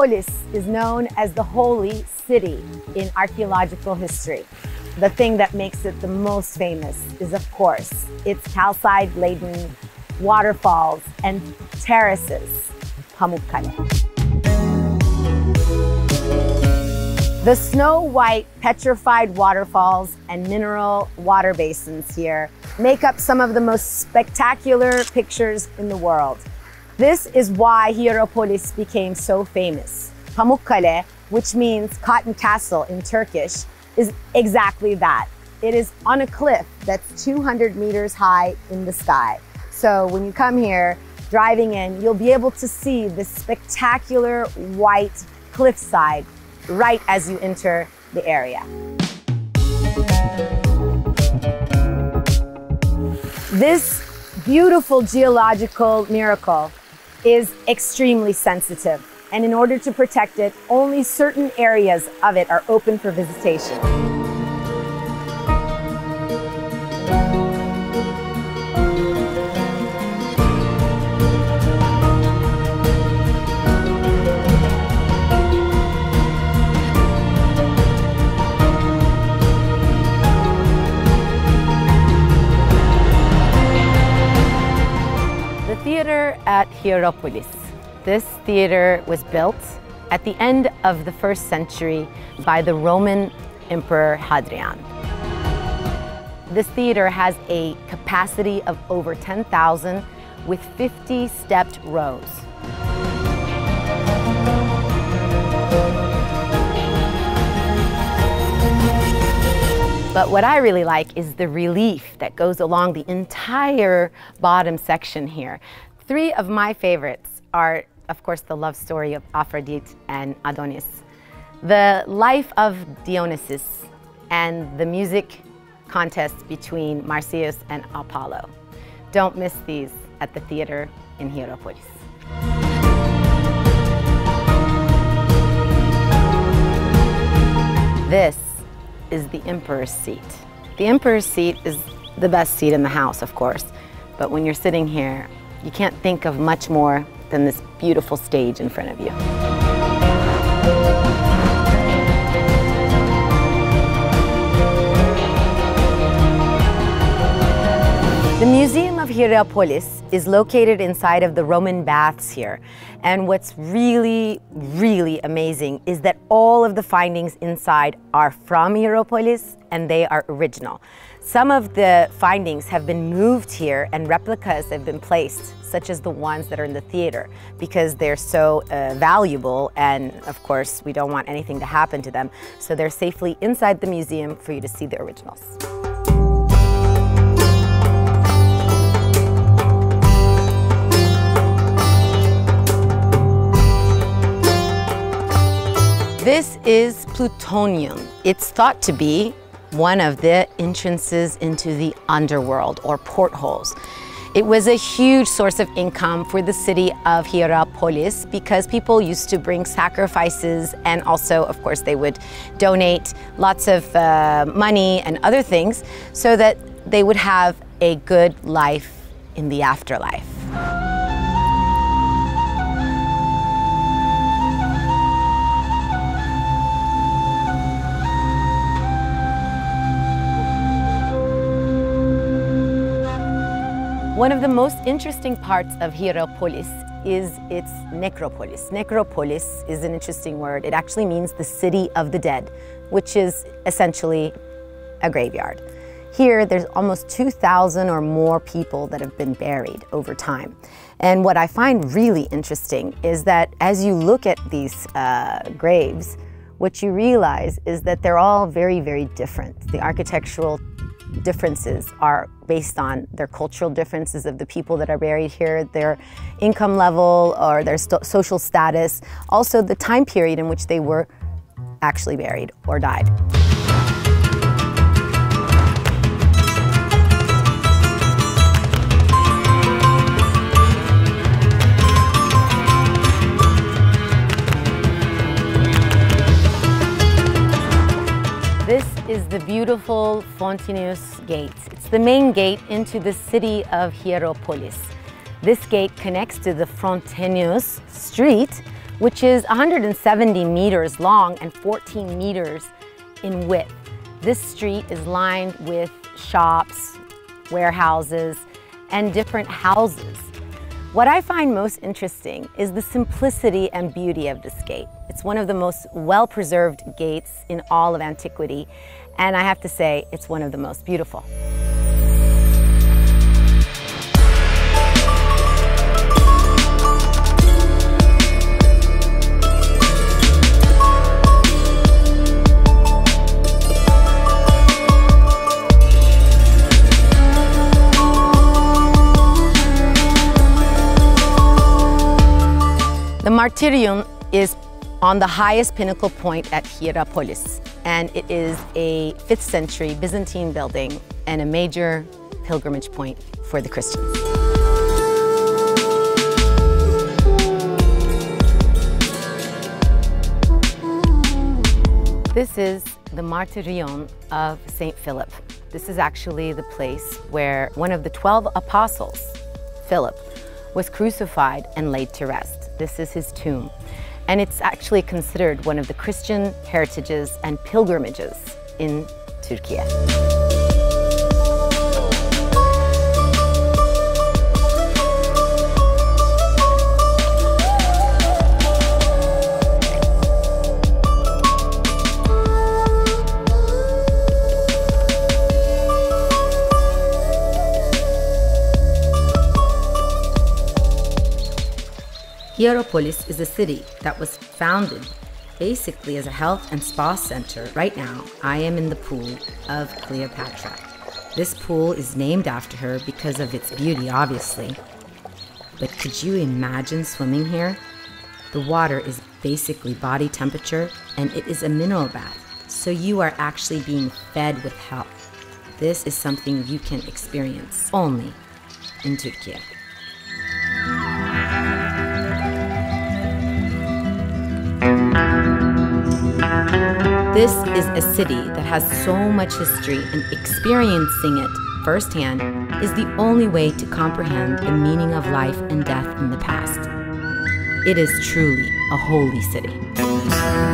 Hierapolis is known as the holy city in archaeological history. The thing that makes it the most famous is, of course, its calcite-laden waterfalls and terraces, Pamukkale. The snow-white petrified waterfalls and mineral water basins here make up some of the most spectacular pictures in the world. This is why Hierapolis became so famous. Pamukkale, which means cotton castle in Turkish, is exactly that. It is on a cliff that's 200 meters high in the sky. So when you come here, driving in, you'll be able to see this spectacular white cliffside right as you enter the area. This beautiful geological miracle is extremely sensitive, and in order to protect it, only certain areas of it are open for visitation. Theater at Hierapolis. This theater was built at the end of the 1st century by the Roman Emperor Hadrian. This theater has a capacity of over 10,000 with 50 stepped rows. But what I really like is the relief that goes along the entire bottom section here. 3 of my favorites are, of course, the love story of Aphrodite and Adonis, the life of Dionysus, and the music contest between Marsyas and Apollo. Don't miss these at the theater in Hierapolis. This is the emperor's seat. The emperor's seat is the best seat in the house, of course, but when you're sitting here, you can't think of much more than this beautiful stage in front of you. The Museum of Hierapolis is located inside of the Roman baths here. And what's really, really amazing is that all of the findings inside are from Hierapolis and they are original. Some of the findings have been moved here and replicas have been placed, such as the ones that are in the theater, because they're so valuable, and of course we don't want anything to happen to them. So they're safely inside the museum for you to see the originals. This is plutonium. It's thought to be one of the entrances into the underworld, or portholes. It was a huge source of income for the city of Hierapolis because people used to bring sacrifices, and also, of course, they would donate lots of money and other things so that they would have a good life in the afterlife. One of the most interesting parts of Hierapolis is its necropolis. Necropolis is an interesting word. It actually means the city of the dead, which is essentially a graveyard. Here, there's almost 2,000 or more people that have been buried over time. And what I find really interesting is that as you look at these graves, what you realize is that they're all very, very different. The architectural differences are based on their cultural differences of the people that are buried here, their income level or their social status, also the time period in which they were actually buried or died. This is the beautiful Fontinus Gate. It's the main gate into the city of Hierapolis. This gate connects to the Fontinus Street, which is 170 meters long and 14 meters in width. This street is lined with shops, warehouses, and different houses. What I find most interesting is the simplicity and beauty of this gate. It's one of the most well-preserved gates in all of antiquity, and I have to say, it's one of the most beautiful. The Martyrium is on the highest pinnacle point at Hierapolis, and it is a 5th century Byzantine building and a major pilgrimage point for the Christians. This is the Martyrium of St. Philip. This is actually the place where one of the 12 apostles, Philip, was crucified and laid to rest. This is his tomb, and it's actually considered one of the Christian heritages and pilgrimages in Türkiye. Hierapolis is a city that was founded basically as a health and spa center. Right now, I am in the pool of Cleopatra. This pool is named after her because of its beauty, obviously. But could you imagine swimming here? The water is basically body temperature, and it is a mineral bath, so you are actually being fed with health. This is something you can experience only in Türkiye. This is a city that has so much history, and experiencing it firsthand is the only way to comprehend the meaning of life and death in the past. It is truly a holy city.